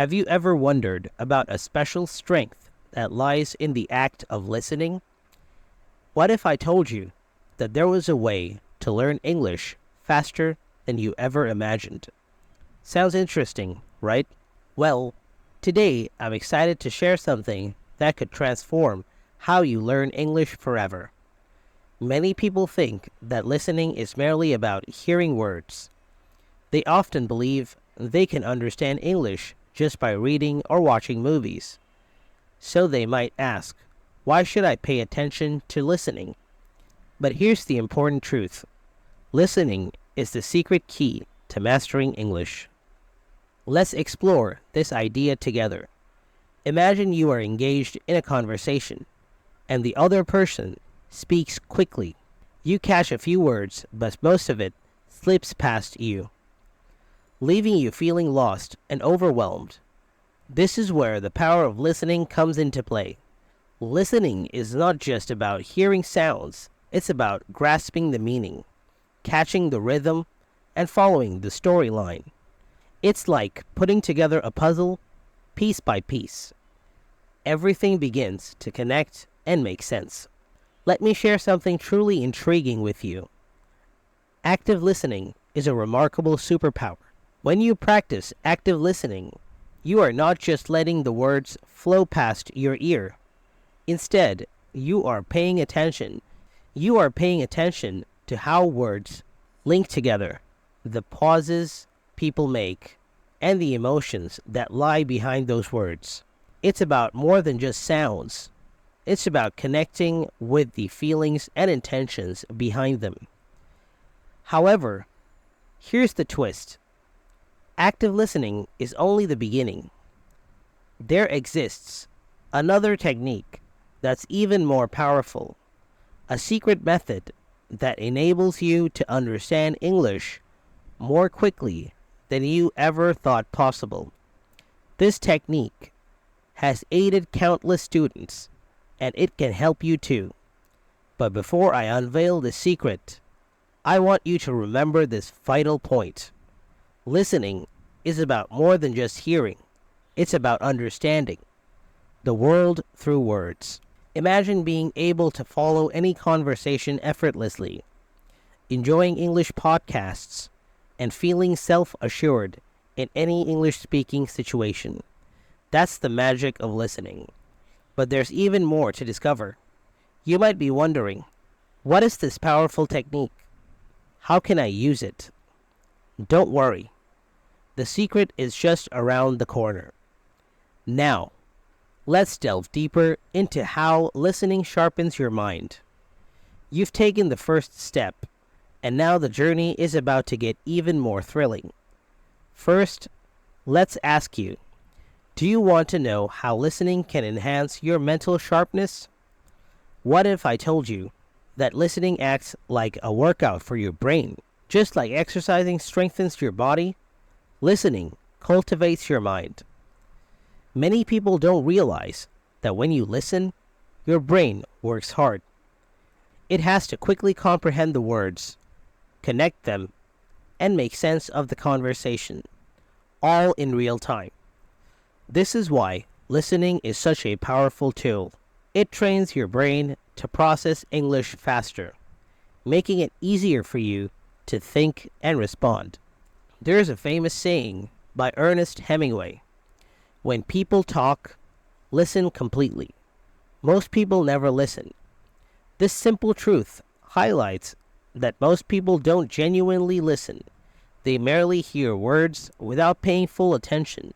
Have you ever wondered about a special strength that lies in the act of listening? What if I told you that there was a way to learn English faster than you ever imagined? Sounds interesting, right? Well, today I'm excited to share something that could transform how you learn English forever. Many people think that listening is merely about hearing words. They often believe they can understand English just by reading or watching movies. So they might ask, why should I pay attention to listening? But here's the important truth. Listening is the secret key to mastering English. Let's explore this idea together. Imagine you are engaged in a conversation, and the other person speaks quickly. You catch a few words, but most of it slips past you, leaving you feeling lost and overwhelmed. This is where the power of listening comes into play. Listening is not just about hearing sounds, it's about grasping the meaning, catching the rhythm, and following the storyline. It's like putting together a puzzle piece by piece. Everything begins to connect and make sense. Let me share something truly intriguing with you. Active listening is a remarkable superpower. When you practice active listening, you are not just letting the words flow past your ear. Instead, you are paying attention. You are paying attention to how words link together, the pauses people make, and the emotions that lie behind those words. It's about more than just sounds. It's about connecting with the feelings and intentions behind them. However, here's the twist. Active listening is only the beginning. There exists another technique that's even more powerful, a secret method that enables you to understand English more quickly than you ever thought possible. This technique has aided countless students, and it can help you too. But before I unveil the secret, I want you to remember this vital point. Listening is about more than just hearing. It's about understanding the world through words. Imagine being able to follow any conversation effortlessly, enjoying English podcasts, and feeling self-assured in any English-speaking situation. That's the magic of listening. But there's even more to discover. You might be wondering, what is this powerful technique? How can I use it? Don't worry. The secret is just around the corner. Now, let's delve deeper into how listening sharpens your mind. You've taken the first step, and now the journey is about to get even more thrilling. First, let's ask you, do you want to know how listening can enhance your mental sharpness? What if I told you that listening acts like a workout for your brain? Just like exercising strengthens your body, listening cultivates your mind. Many people don't realize that when you listen, your brain works hard. It has to quickly comprehend the words, connect them, and make sense of the conversation, all in real time. This is why listening is such a powerful tool. It trains your brain to process English faster, making it easier for you to think and respond. There is a famous saying by Ernest Hemingway, when people talk, listen completely. Most people never listen. This simple truth highlights that most people don't genuinely listen. They merely hear words without paying full attention.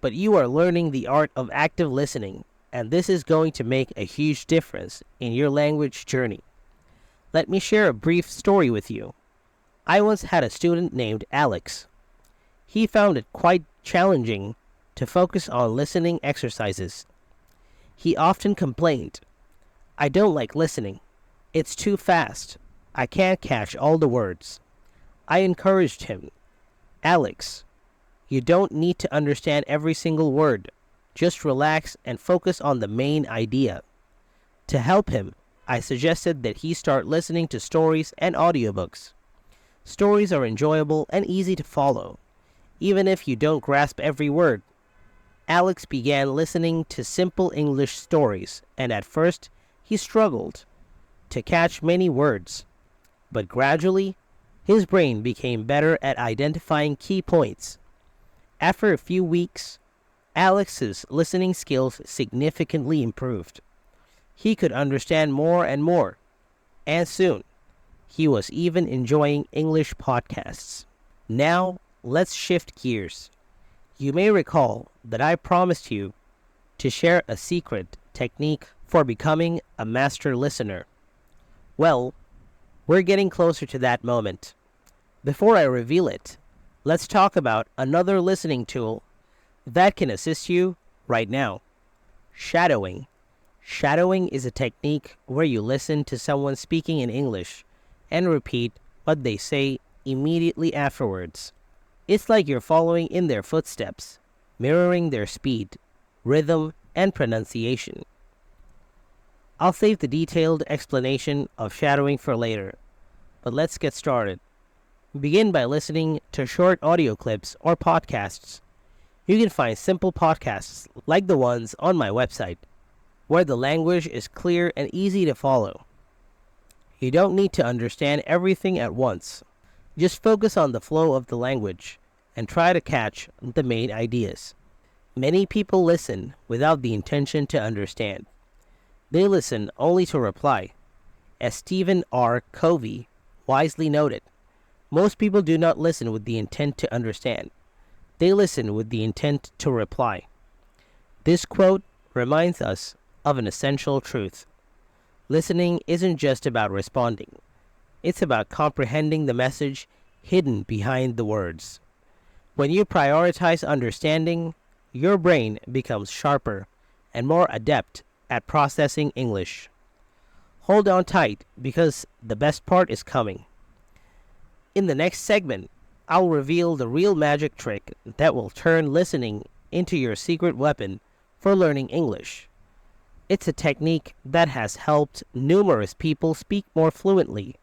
But you are learning the art of active listening, and this is going to make a huge difference in your language journey. Let me share a brief story with you. I once had a student named Alex. He found it quite challenging to focus on listening exercises. He often complained, I don't like listening. It's too fast. I can't catch all the words. I encouraged him, Alex, you don't need to understand every single word. Just relax and focus on the main idea. To help him, I suggested that he start listening to stories and audiobooks. Stories are enjoyable and easy to follow. Even if you don't grasp every word, Alex began listening to simple English stories, and at first he struggled to catch many words. But gradually, his brain became better at identifying key points. After a few weeks, Alex's listening skills significantly improved. He could understand more and more, and soon, he was even enjoying English podcasts. Now, let's shift gears. You may recall that I promised you to share a secret technique for becoming a master listener. Well, we're getting closer to that moment. Before I reveal it, let's talk about another listening tool that can assist you right now. Shadowing. Shadowing is a technique where you listen to someone speaking in English and repeat what they say immediately afterwards. It's like you're following in their footsteps, mirroring their speed, rhythm, and pronunciation. I'll save the detailed explanation of shadowing for later, but let's get started. Begin by listening to short audio clips or podcasts. You can find simple podcasts like the ones on my website, where the language is clear and easy to follow. You don't need to understand everything at once. Just focus on the flow of the language and try to catch the main ideas. Many people listen without the intention to understand. They listen only to reply. As Stephen R. Covey wisely noted, most people do not listen with the intent to understand. They listen with the intent to reply. This quote reminds us of an essential truth. Listening isn't just about responding. It's about comprehending the message hidden behind the words. When you prioritize understanding, your brain becomes sharper and more adept at processing English. Hold on tight because the best part is coming. In the next segment, I'll reveal the real magic trick that will turn listening into your secret weapon for learning English. It's a technique that has helped numerous people speak more fluently,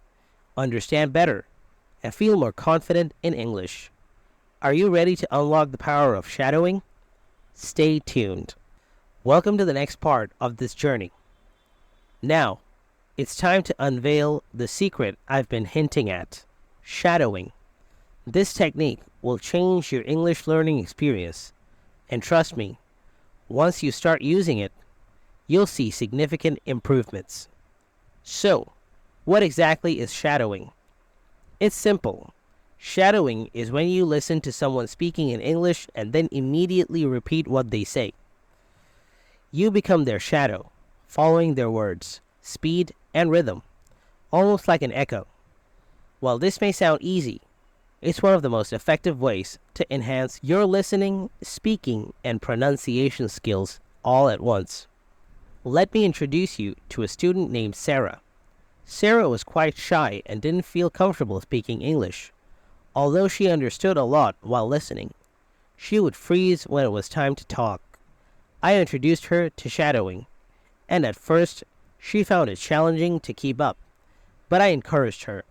understand better, and feel more confident in English. Are you ready to unlock the power of shadowing? Stay tuned. Welcome to the next part of this journey. Now, it's time to unveil the secret I've been hinting at: shadowing. This technique will change your English learning experience, and trust me, once you start using it, you'll see significant improvements. So, what exactly is shadowing? It's simple. Shadowing is when you listen to someone speaking in English and then immediately repeat what they say. You become their shadow, following their words, speed, and rhythm, almost like an echo. While this may sound easy, it's one of the most effective ways to enhance your listening, speaking, and pronunciation skills all at once. Let me introduce you to a student named Sarah. Sarah was quite shy and didn't feel comfortable speaking English. Although she understood a lot while listening, she would freeze when it was time to talk. I introduced her to shadowing, and at first, she found it challenging to keep up. But I encouraged her.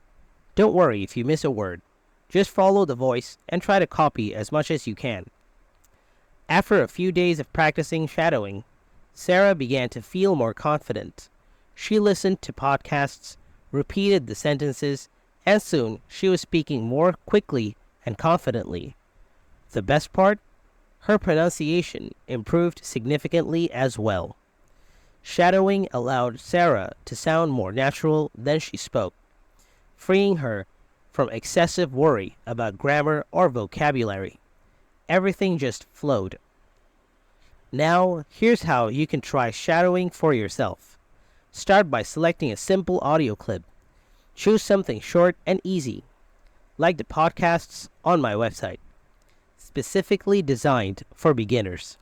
Don't worry if you miss a word. Just follow the voice and try to copy as much as you can. After a few days of practicing shadowing, Sarah began to feel more confident. She listened to podcasts, repeated the sentences, and soon she was speaking more quickly and confidently. The best part? Her pronunciation improved significantly as well. Shadowing allowed Sarah to sound more natural than she spoke, freeing her from excessive worry about grammar or vocabulary. Everything just flowed. Now, here's how you can try shadowing for yourself. Start by selecting a simple audio clip. Choose something short and easy, like the podcasts on my website, specifically designed for beginners.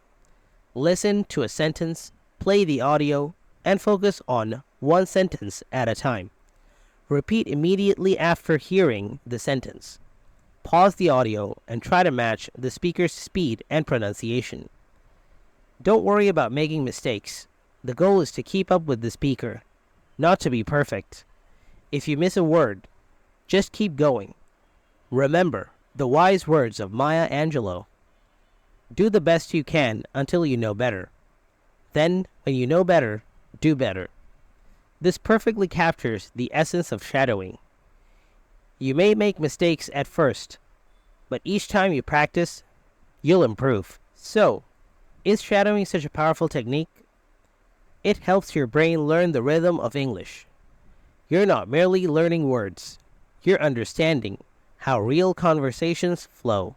Listen to a sentence, play the audio, and focus on one sentence at a time. Repeat immediately after hearing the sentence. Pause the audio and try to match the speaker's speed and pronunciation. Don't worry about making mistakes. The goal is to keep up with the speaker, not to be perfect. If you miss a word, just keep going. Remember the wise words of Maya Angelou: Do the best you can until you know better. Then, when you know better, do better. This perfectly captures the essence of shadowing. You may make mistakes at first, but each time you practice, you'll improve. So, is shadowing such a powerful technique? It helps your brain learn the rhythm of English. You're not merely learning words, you're understanding how real conversations flow.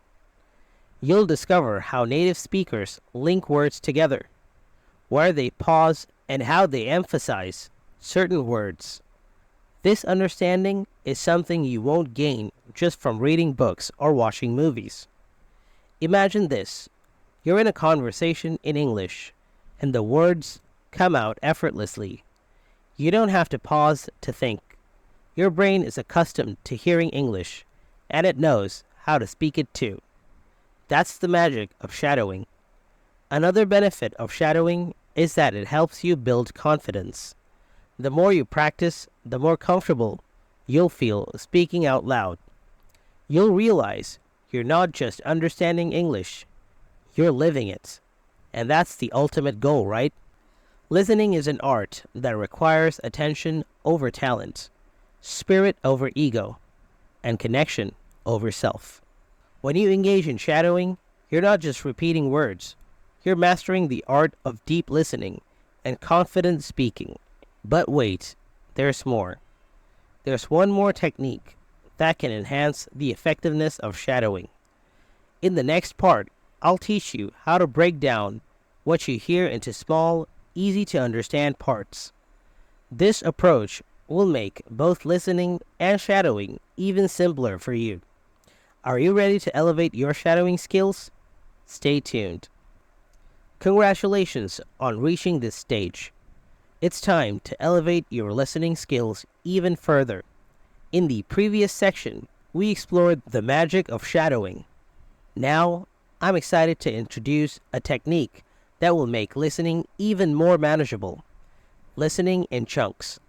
You'll discover how native speakers link words together, where they pause, and how they emphasize certain words. This understanding is something you won't gain just from reading books or watching movies. Imagine this: you're in a conversation in English, and the words come out effortlessly. You don't have to pause to think. Your brain is accustomed to hearing English, and it knows how to speak it too. That's the magic of shadowing. Another benefit of shadowing is that it helps you build confidence. The more you practice, the more comfortable you'll feel speaking out loud. You'll realize you're not just understanding English, you're living it. And that's the ultimate goal, right? Listening is an art that requires attention over talent, spirit over ego, and connection over self. When you engage in shadowing, you're not just repeating words, you're mastering the art of deep listening and confident speaking. But wait, there's more. There's one more technique that can enhance the effectiveness of shadowing. In the next part, I'll teach you how to break down what you hear into small, easy to understand parts. This approach will make both listening and shadowing even simpler for you. Are you ready to elevate your shadowing skills? Stay tuned. Congratulations on reaching this stage. It's time to elevate your listening skills even further. In the previous section, we explored the magic of shadowing. Now, I'm excited to introduce a technique that will make listening even more manageable. Listening in chunks.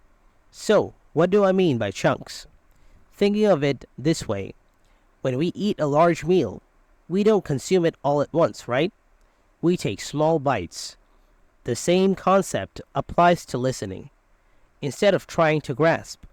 So, what do I mean by chunks? Thinking of it this way: when we eat a large meal, we don't consume it all at once, right? We take small bites. The same concept applies to listening. Instead of trying to grasp